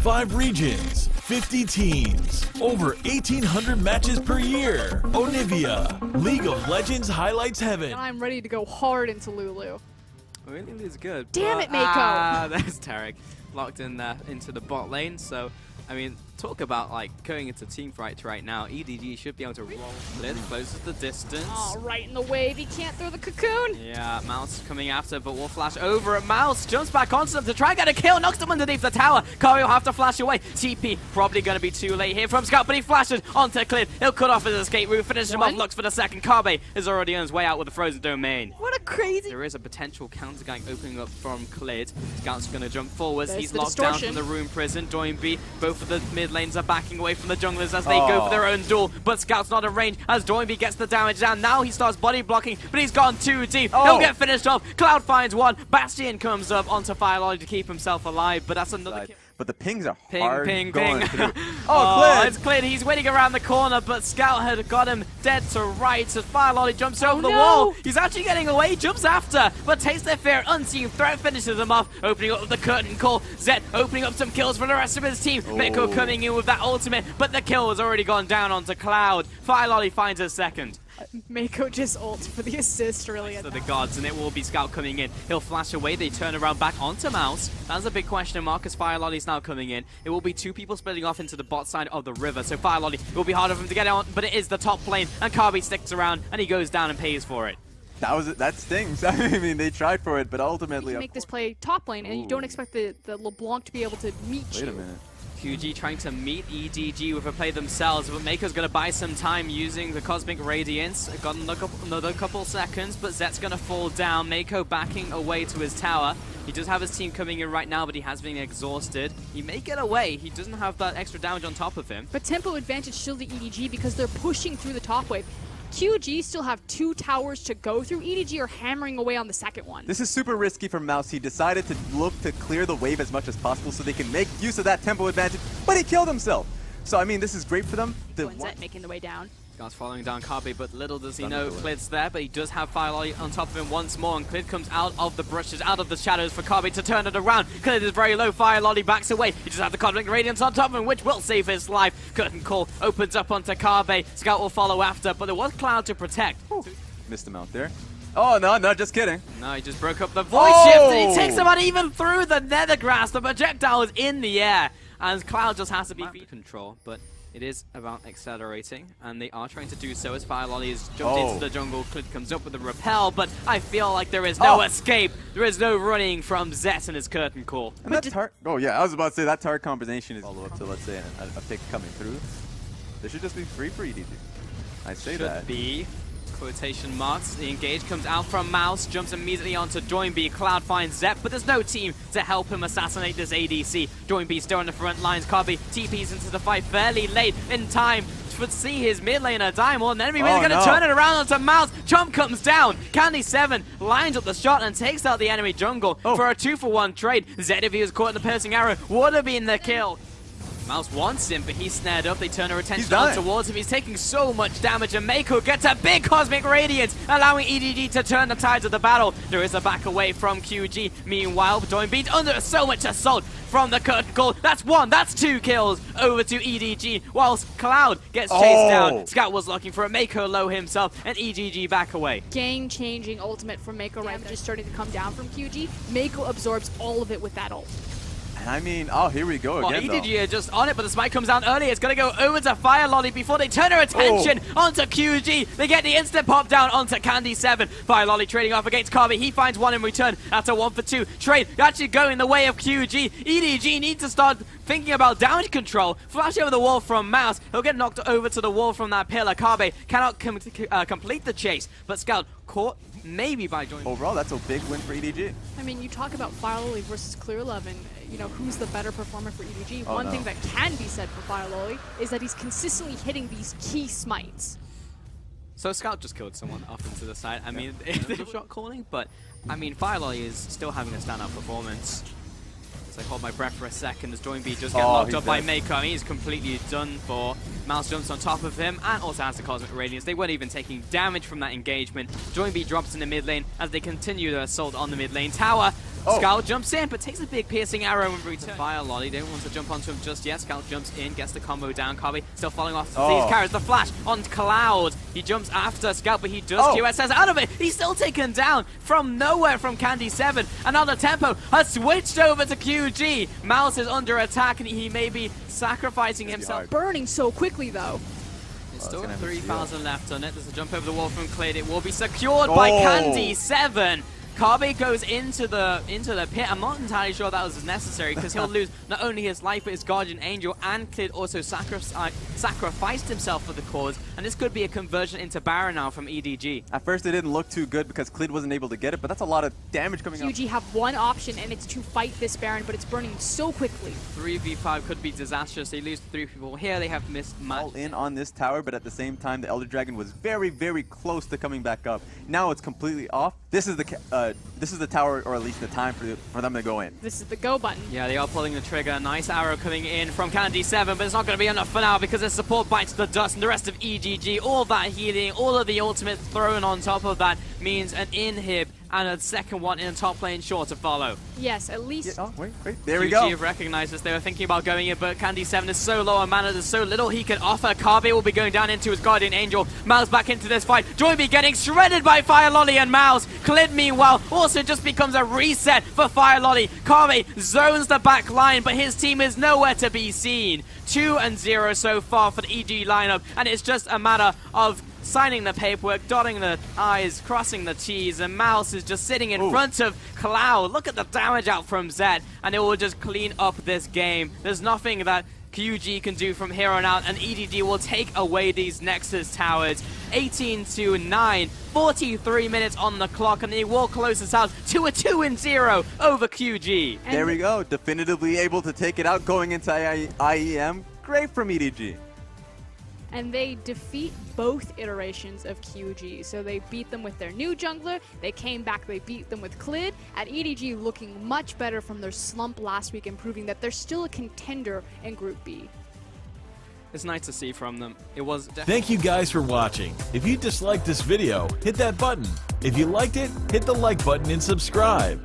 5 regions, 50 teams, over 1,800 matches per year. Onivia, League of Legends highlights heaven. I'm ready to go hard into Lulu. Really is good. Damn it, Mako! There's Tarek locked in there into the bot lane. So, I mean, talk about like going into team fights right now. EDG should be able to roll split, closes the distance. Oh, right in the wave. He can't throw the cocoon. Yeah, Mouse coming after, but will flash over at Mouse. Jumps back onto them to try and get a kill. Knocks them underneath the tower. Kari will have to flash away. TP probably going to be too late here from Scout, but he flashes onto Clid. He'll cut off his escape route, finish him off, looks for the second. Carbe is already on his way out with the frozen domain. What a crazy... There is a potential counter gang opening up from Clid. Scout's going to jump forwards. There's He's the locked distortion. down from the Rune Prison. Doinby, both of the mid lanes are backing away from the junglers as they go for their own duel, but Scout's not in range as Doinby gets the damage down. Now he starts body blocking, but he's gone too deep. He'll get finished off. Cloud finds one. Bastion comes up onto Firelolly to keep himself alive, but that's another kill. But the pings are Ping, hard ping, going ping. through. Oh, it's Clid. He's waiting around the corner, but Scout had got him dead to rights as Firelolly jumps over the wall. He's actually getting away, jumps after, but takes their fear. Unseen threat finishes him off, opening up the curtain call. Zed opening up some kills for the rest of his team. Mako coming in with that ultimate, but the kill has already gone down onto Cloud. Firelolly finds his second. Mako just ult for the assist, really. To the gods, and it will be Scout coming in. He'll flash away. They turn around back onto Mouse. That's a big question mark as Firelolly's now coming in. It will be two people splitting off into the bot side of the river. So Firelolly, it will be harder for him to get on, but it is the top lane, and Karbi sticks around, and he goes down and pays for it. That stings. I mean, they tried for it, but ultimately... You make this play top lane, and you don't expect the LeBlanc to be able to meet you. Wait a minute. QG trying to meet EDG with a play themselves, but Mako's going to buy some time using the Cosmic Radiance. Got another couple seconds, but Zet's going to fall down. Mako backing away to his tower. He does have his team coming in right now, but he has been exhausted. He may get away. He doesn't have that extra damage on top of him. But tempo advantage still to EDG because they're pushing through the top wave. QG still have 2 towers to go through. EDG are hammering away on the second one. This is super risky for Mouse. He decided to look to clear the wave as much as possible so they can make use of that tempo advantage, but he killed himself. So, I mean, this is great for them. Zet making the way down. Scout's following down Karbi, but little does he know Clid's there, but he does have Firelolly on top of him once more, and Clid comes out of the brushes, out of the shadows for Karbi to turn it around. Clid is very low, Firelolly backs away. He just has the Cosmic Radiance on top of him, which will save his life. Curtain call opens up onto Karbi. Scout will follow after, but there was Cloud to protect. Missed him out there. Oh, no, just kidding. No, he just broke up the voice shift, and he takes him out even through the nether grass. The projectile is in the air, and Cloud just has to be feed control, but it is about accelerating, and they are trying to do so as Firelolly is jumped into the jungle. Clid comes up with a repel, but I feel like there is no escape. There is no running from Zet and his curtain call. And that oh, yeah, I was about to say that Tart combination is follow up to, let's say, a pick coming through. They should just be free for EDG. I say that. Should be. Quotation marks. The engage comes out from Mouse, jumps immediately onto Doinby. Cloud finds Zep, but there's no team to help him assassinate this ADC. Doinby still on the front lines. Karbi TPs into the fight fairly late in time to see his mid laner die more than enemy. He's going to turn it around onto Mouse. Chomp comes down. Candy7 lines up the shot and takes out the enemy jungle for a 2-for-1 trade. Zed, if he was caught in the piercing arrow, would have been the kill. Mouse wants him, but he's snared up. They turn their attention on towards him. He's taking so much damage, and Mako gets a big Cosmic Radiance, allowing EDG to turn the tides of the battle. There is a back away from QG. Meanwhile, Doinby under so much assault from the curtain call. That's 1, that's 2 kills over to EDG, whilst Cloud gets chased down. Scout was looking for a Mako low himself, and EDG back away. Game-changing ultimate from Mako right now, just starting to come down from QG. Mako absorbs all of it with that ult. I mean, here we go again, EDG are just on it, but the smite comes down early. It's going to go over to Firelolly before they turn their attention onto QG. They get the instant pop down onto Candy7. Firelolly trading off against Karbi. He finds 1 in return. That's a 1-for-2 trade. Actually going the way of QG. EDG need to start thinking about damage control. Flash over the wall from Mouse. He'll get knocked over to the wall from that pillar. Karbi cannot complete the chase, but Scout caught maybe by joining. Overall, that's a big win for EDG. I mean, you talk about Firelolly versus Clear11. You know, who's the better performer for EDG? One thing that can be said for Firelolly is that he's consistently hitting these key smites. So Scout just killed someone off into the side. I mean, it's shot calling, but I mean, Firelolly is still having a standout performance. So I hold my breath for a second as Doinby just get locked up by Mako. I mean, he's completely done for. Mouse jumps on top of him and also has the Cosmic Radiance. They weren't even taking damage from that engagement. Doinby drops in the mid lane as they continue their assault on the mid lane tower. Oh. Scout jumps in, but takes a big piercing arrow in return. Fire Lolly, they don't want to jump onto him just yet. Scout jumps in, gets the combo down. Kabi still following off these carries. The flash on Cloud. He jumps after Scout, but he does QSS out of it. He's still taken down from nowhere from Candy 7. Another tempo has switched over to QG. Mouse is under attack, and he may be sacrificing himself. Burning so quickly, though. There's still 3,000 left on it. There's a jump over the wall from Cleared. It will be secured by Candy 7. Kabe goes into the pit. I'm not entirely sure that was necessary because he'll lose not only his life but his Guardian Angel, and Clid also sacrificed himself for the cause, and this could be a conversion into Baron now from EDG. At first it didn't look too good because Clid wasn't able to get it, but that's a lot of damage coming out. QG have one option, and it's to fight this Baron, but it's burning so quickly. 3v5 could be disastrous. They lose 3 people here. They have missed match. All in on this tower, but at the same time the Elder Dragon was very, very close to coming back up. Now it's completely off. This is the tower, or at least the time for them to go in. This is the go button. Yeah, they are pulling the trigger. Nice arrow coming in from Candy 7, but it's not going to be enough for now because the support bites the dust, and the rest of EDG, all that healing, all of the ultimates thrown on top of that means an inhib and a second one in the top lane sure to follow. Yes, at least. Oh, wait. There we QG go. have recognized this. They were thinking about going in, but Candy 7 is so low on mana, there's so little he can offer. Kabe will be going down into his Guardian Angel. Mouse back into this fight. Joyby getting shredded by Fire Lolly and Mouse. Clid, meanwhile, also just becomes a reset for Fire Lolly. Kabe zones the back line, but his team is nowhere to be seen. 2-0 so far for the EG lineup, and it's just a matter of signing the paperwork, dotting the I's, crossing the T's, and Mouse is just sitting in front of Cloud. Look at the damage out from Zed, and it will just clean up this game. There's nothing that QG can do from here on out, and EDG will take away these Nexus towers. 18-9, 43 minutes on the clock, and they will close this out to a 2-0 over QG. And there we go, definitively able to take it out going into IEM. Great from EDG. And they defeat both iterations of QG. So they beat them with their new jungler, they came back, they beat them with Clid, and EDG looking much better from their slump last week and proving that they're still a contender in Group B. It's nice to see from them. It was Thank you guys for watching. If you disliked this video, hit that button. If you liked it, hit the like button and subscribe.